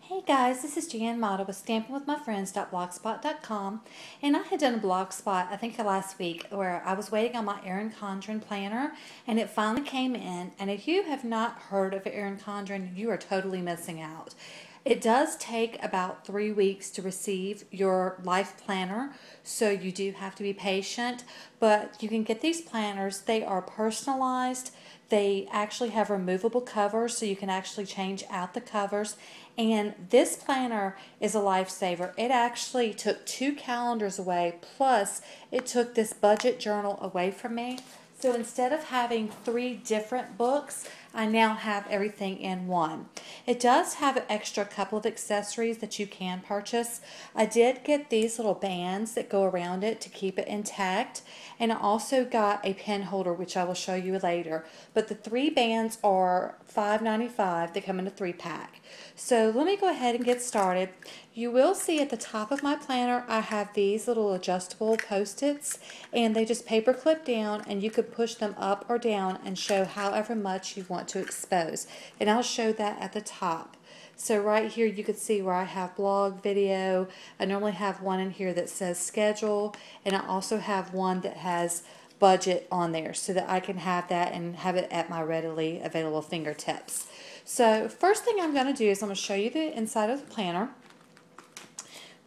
Hey guys, this is Jan Mata with stampingwithmyfriends.blogspot.com, and I had done a blog spot I think last week where I was waiting on my Erin Condren planner, and it finally came in. And if you have not heard of Erin Condren, you are totally missing out. It does take about 3 weeks to receive your life planner, so you do have to be patient, but you can get these planners. They are personalized. They actually have removable covers, so you can actually change out the covers. And this planner is a lifesaver. It actually took 2 calendars away, plus it took this budget journal away from me. So instead of having 3 different books, I now have everything in one. It does have an extra couple of accessories that you can purchase. I did get these little bands that go around it to keep it intact. And I also got a pen holder, which I will show you later. But the 3 bands are $5.95. They come in a 3-pack. So let me go ahead and get started. You will see at the top of my planner I have these little adjustable post-its, and they just paper clip down, and you could push them up or down and show however much you want to expose. And I'll show that at the top. So right here you can see where I have blog, video. I normally have one in here that says schedule, and I also have one that has budget on there so that I can have that and have it at my readily available fingertips. So first thing I'm going to do is I'm going to show you the inside of the planner.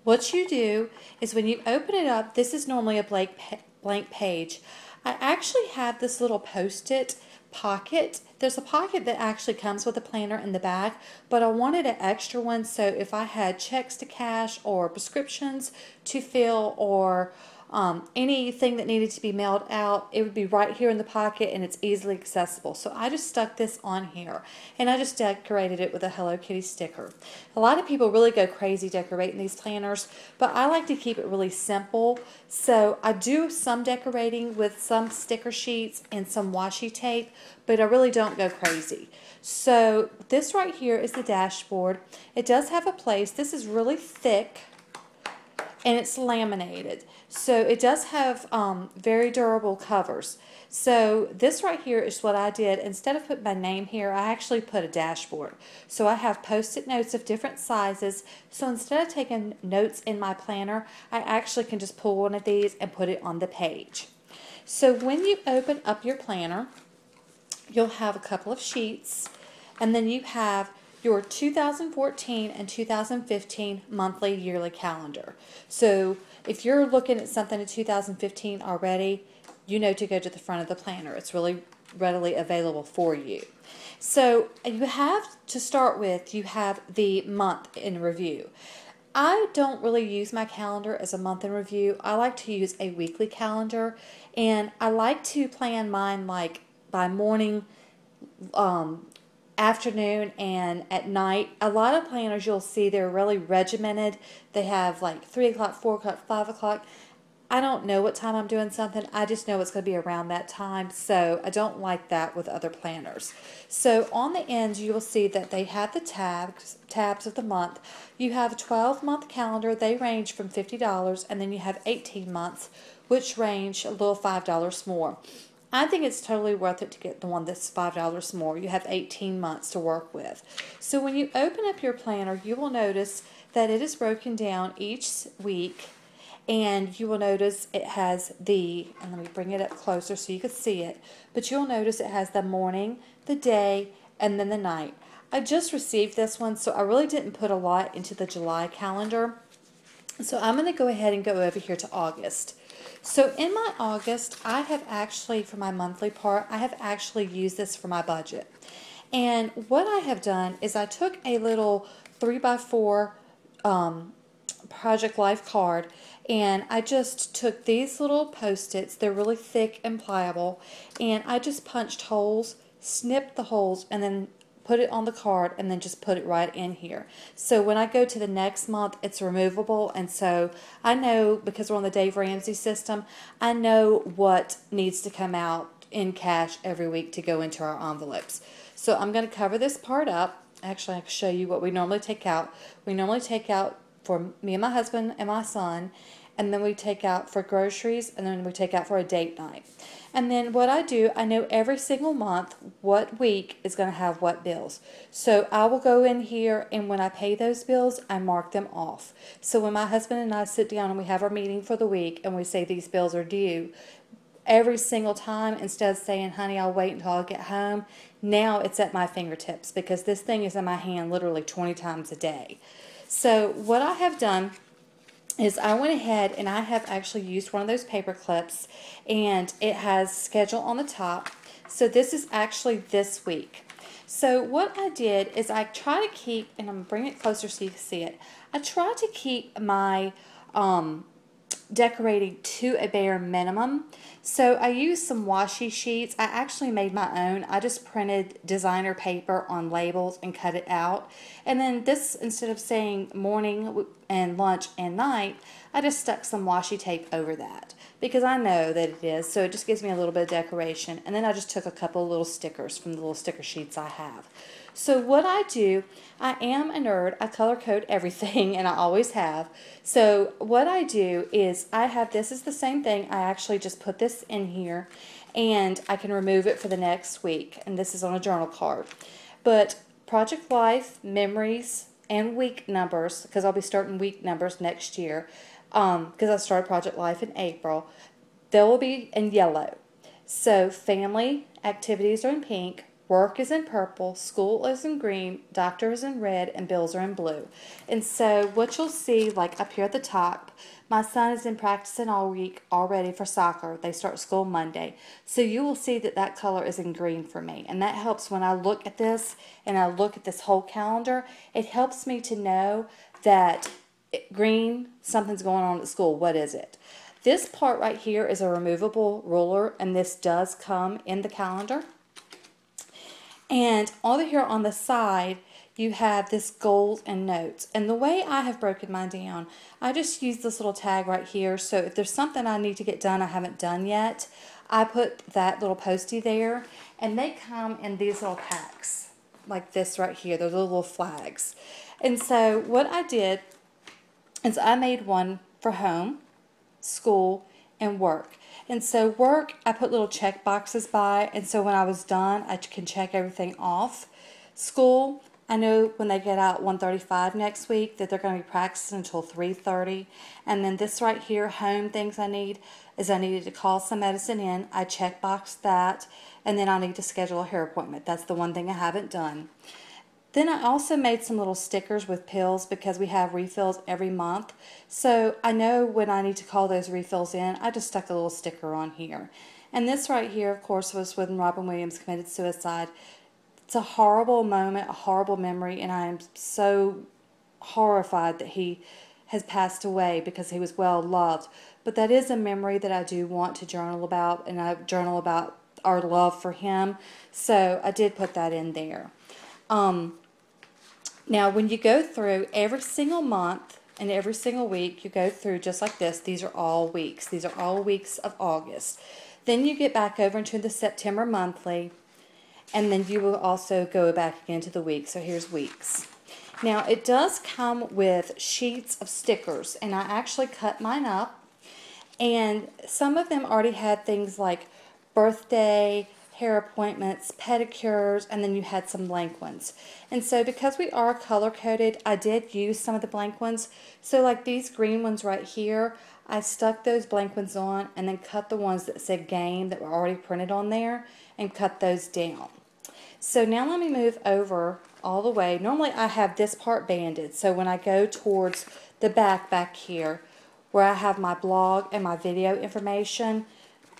What you do is when you open it up, this is normally a blank page. I actually have this little post-it pocket. There's a pocket that actually comes with a planner in the back, but I wanted an extra one so if I had checks to cash or prescriptions to fill or anything that needed to be mailed out, it would be right here in the pocket and it's easily accessible. So I just stuck this on here and I just decorated it with a Hello Kitty sticker. A lot of people really go crazy decorating these planners, but I like to keep it really simple. So I do some decorating with some sticker sheets and some washi tape, but I really don't go crazy. So this right here is the dashboard. It does have a place. This is really thick and it's laminated. So it does have very durable covers. So this right here is what I did. Instead of putting my name here, I actually put a dashboard. So I have post-it notes of different sizes. So instead of taking notes in my planner, I actually can just pull one of these and put it on the page. So when you open up your planner, you'll have a couple of sheets, and then you have your 2014 and 2015 monthly yearly calendar. So if you're looking at something in 2015 already, you know to go to the front of the planner. It's really readily available for you. So you have to start with, you have the month in review. I don't really use my calendar as a month in review. I like to use a weekly calendar, and I like to plan mine like by morning, afternoon, and at night. A lot of planners you'll see they're really regimented. They have like 3 o'clock, 4 o'clock, 5 o'clock. I don't know what time I'm doing something. I just know it's going to be around that time. So I don't like that with other planners. So on the ends you will see that they have the tabs of the month. You have a 12-month calendar. They range from $50, and then you have 18 months, which range a little $5 more. I think it's totally worth it to get the one that's $5 more. You have 18 months to work with. So when you open up your planner, you will notice that it is broken down each week, and you will notice it has and let me bring it up closer so you can see it, but you'll notice it has the morning, the day, and then the night. I just received this one, so I really didn't put a lot into the July calendar. So I'm going to go ahead and go over here to August. So in my August, I have actually, for my monthly part, I have actually used this for my budget. And what I have done is I took a little 3x4 Project Life card, and I just took these little post-its. They're really thick and pliable, and I just punched holes, snipped the holes, and then put it on the card, and then just put it right in here. So when I go to the next month, it's removable, and so I know, because we're on the Dave Ramsey system, I know what needs to come out in cash every week to go into our envelopes. So I'm going to cover this part up. Actually, I can show you what we normally take out. We normally take out, for me and my husband and my son, and then we take out for groceries, and then we take out for a date night. And then what I do, I know every single month what week is going to have what bills. So I will go in here, and when I pay those bills, I mark them off. So when my husband and I sit down and we have our meeting for the week and we say these bills are due, every single time, instead of saying, honey, I'll wait until I get home, now it's at my fingertips because this thing is in my hand literally 20 times a day. So what I have done is I went ahead and I have actually used one of those paper clips, and it has schedule on the top. So this is actually this week. So what I did is I try to keep, and I'm going to bring it closer so you can see it, I try to keep my decorating to a bare minimum. So I used some washi sheets. I actually made my own. I just printed designer paper on labels and cut it out. And then this, instead of saying morning and lunch and night, I just stuck some washi tape over that because I know that it is. So it just gives me a little bit of decoration. And then I just took a couple of little stickers from the little sticker sheets I have. So what I do, I am a nerd. I color code everything, and I always have. So what I do is I have, this is the same thing. I actually just put this in here, and I can remove it for the next week. And this is on a journal card. But Project Life, memories, and week numbers, because I'll be starting week numbers next year, because I started Project Life in April, they will be in yellow. So family activities are in pink. Work is in purple, school is in green, doctor is in red, and bills are in blue. And so what you'll see, like up here at the top, my son is in practicing all week already for soccer. They start school Monday. So you will see that that color is in green for me. And that helps when I look at this and I look at this whole calendar. It helps me to know that green, something's going on at school. What is it? This part right here is a removable ruler, and this does come in the calendar. And over here on the side, you have this goals and notes. And the way I have broken mine down, I just use this little tag right here. So if there's something I need to get done I haven't done yet, I put that little postie there. And they come in these little packs, like this right here. They're the little flags. And so what I did is I made one for home, school, and work. And so work, I put little check boxes by, and so when I was done, I can check everything off. School, I know when they get out 1:35 next week that they're going to be practicing until 3:30. And then this right here, home things I need, is I needed to call some medicine in. I check box that, and then I need to schedule a hair appointment. That's the one thing I haven't done. Then I also made some little stickers with pills because we have refills every month. So I know when I need to call those refills in, I just stuck a little sticker on here. And this right here, of course, was when Robin Williams committed suicide. It's a horrible moment, a horrible memory, and I am so horrified that he has passed away because he was well loved. But that is a memory that I do want to journal about, and I journal about our love for him. So I did put that in there. Now, when you go through every single month and every single week, you go through just like this. These are all weeks. These are all weeks of August. Then you get back over into the September monthly, and then you will also go back again to the weeks. So here's weeks. Now, it does come with sheets of stickers, and I actually cut mine up, and some of them already had things like birthday, hair appointments, pedicures, and then you had some blank ones. And so because we are color coded, I did use some of the blank ones. So like these green ones right here, I stuck those blank ones on and then cut the ones that said game that were already printed on there and cut those down. So now let me move over all the way. Normally I have this part banded, so when I go towards the back here where I have my blog and my video information,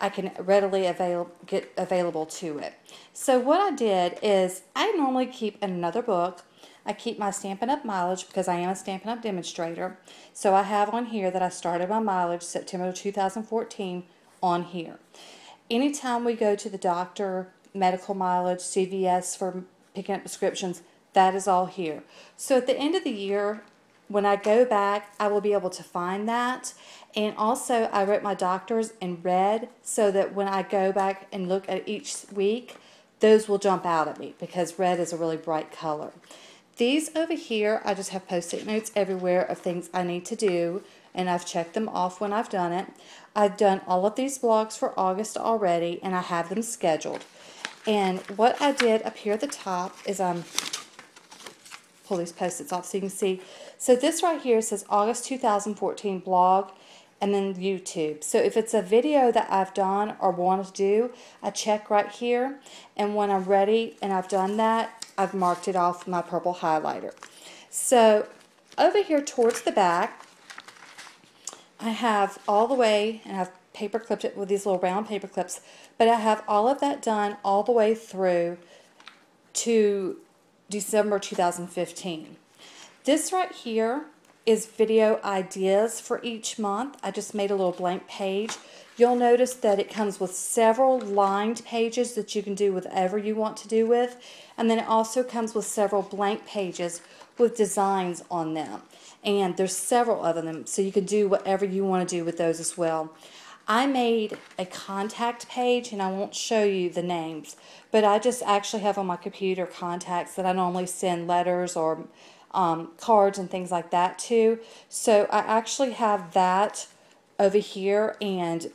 I can readily get available to it. So what I did is I normally keep another book. I keep my Stampin' Up! Mileage because I am a Stampin' Up! Demonstrator. So I have on here that I started my mileage September 2014 on here. Anytime we go to the doctor, medical mileage, CVS for picking up prescriptions, that is all here. So at the end of the year, when I go back, I will be able to find that. And also, I wrote my doctors in red so that when I go back and look at each week, those will jump out at me because red is a really bright color. These over here, I just have Post-it notes everywhere of things I need to do and I've checked them off when I've done it. I've done all of these blogs for August already, and I have them scheduled. And what I did up here at the top is pull these Post-its off so you can see. So this right here says August 2014 blog, and then YouTube. So if it's a video that I've done or want to do, I check right here, and when I'm ready and I've done that, I've marked it off with my purple highlighter. So over here towards the back, I have all the way, and I've paper clipped it with these little round paper clips, but I have all of that done all the way through to December 2015. This right here is video ideas for each month. I just made a little blank page. You'll notice that it comes with several lined pages that you can do whatever you want to do with, and then it also comes with several blank pages with designs on them, and there's several of them, so you can do whatever you want to do with those as well. I made a contact page, and I won't show you the names, but I just actually have on my computer contacts that I normally send letters or cards and things like that to. So I actually have that over here, and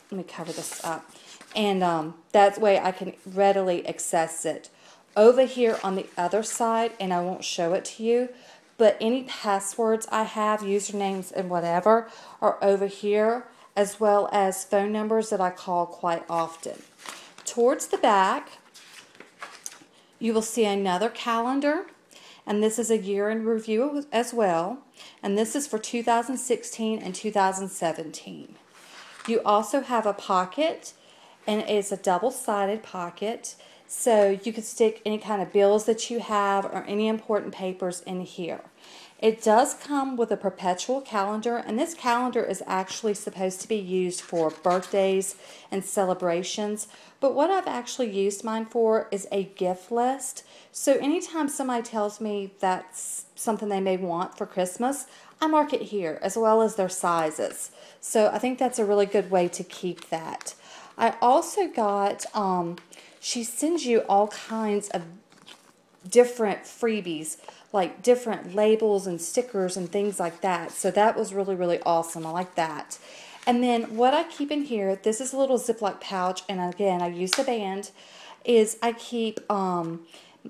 let me cover this up, and that way I can readily access it. Over here on the other side, and I won't show it to you, but any passwords I have, usernames and whatever, are over here, as well as phone numbers that I call quite often. Towards the back, you will see another calendar, and this is a year in review as well, and this is for 2016 and 2017. You also have a pocket, and it's a double-sided pocket, so you can stick any kind of bills that you have or any important papers in here. It does come with a perpetual calendar, and this calendar is actually supposed to be used for birthdays and celebrations, but what I've actually used mine for is a gift list. So anytime somebody tells me that's something they may want for Christmas, I mark it here, as well as their sizes. So I think that's a really good way to keep that. I also got, she sends you all kinds of different freebies, like different labels and stickers and things like that. So that was really, really awesome. I like that. And then what I keep in here, this is a little Ziploc pouch, and again, I use the band, is I keep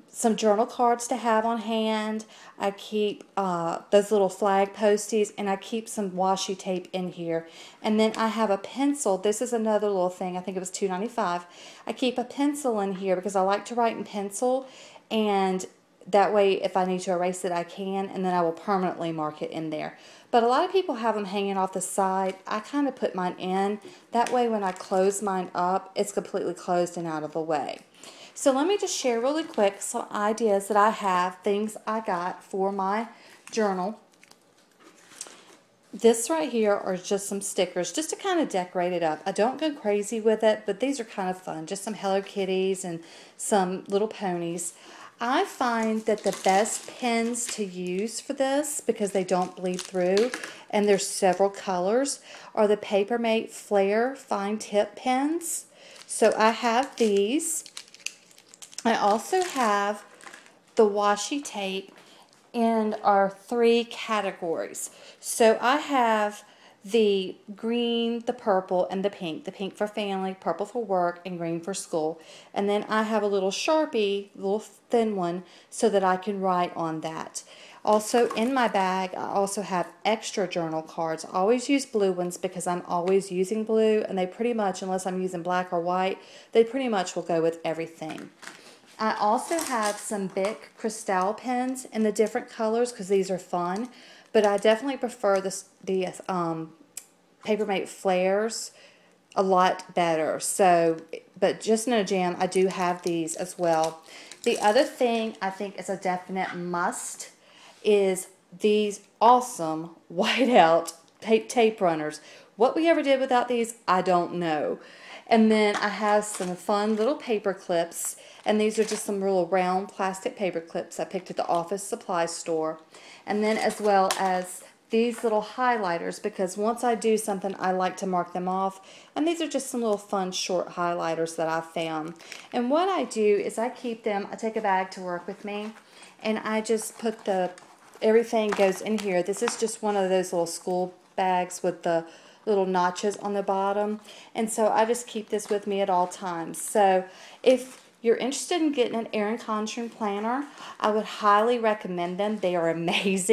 some journal cards to have on hand. I keep those little flag posties, and I keep some washi tape in here. And then I have a pencil. This is another little thing. I think it was $2.95. I keep a pencil in here because I like to write in pencil, and that way if I need to erase it I can, and then I will permanently mark it in there. But a lot of people have them hanging off the side. I kind of put mine in. That way when I close mine up, it's completely closed and out of the way. So let me just share really quick some ideas that I have, things I got for my journal. This right here are just some stickers, just to kind of decorate it up. I don't go crazy with it, but these are kind of fun. Just some Hello Kitties and some little ponies. I find that the best pens to use for this, because they don't bleed through, and there's several colors, are the Papermate Flare Fine Tip pens. So I have these. I also have the washi tape in our 3 categories. So I have the green, the purple, and the pink. The pink for family, purple for work, and green for school. And then I have a little Sharpie, little thin one, so that I can write on that. Also in my bag, I also have extra journal cards. I always use blue ones because I'm always using blue, and they pretty much, unless I'm using black or white, they pretty much will go with everything. I also have some Bic Cristal pens in the different colors because these are fun, but I definitely prefer the Papermate Flares a lot better. So, but just in a jam, I do have these as well. The other thing I think is a definite must is these awesome whiteout tape runners. What we ever did without these, I don't know. And then I have some fun little paper clips, and these are just some real round plastic paper clips I picked at the office supply store. And then as well as these little highlighters, because once I do something I like to mark them off, and these are just some little fun short highlighters that I found. And what I do is I keep them, I take a bag to work with me, and I just put the everything goes in here. This is just one of those little school bags with the little notches on the bottom. And so I just keep this with me at all times. So if you're interested in getting an Erin Condren planner, I would highly recommend them. They are amazing.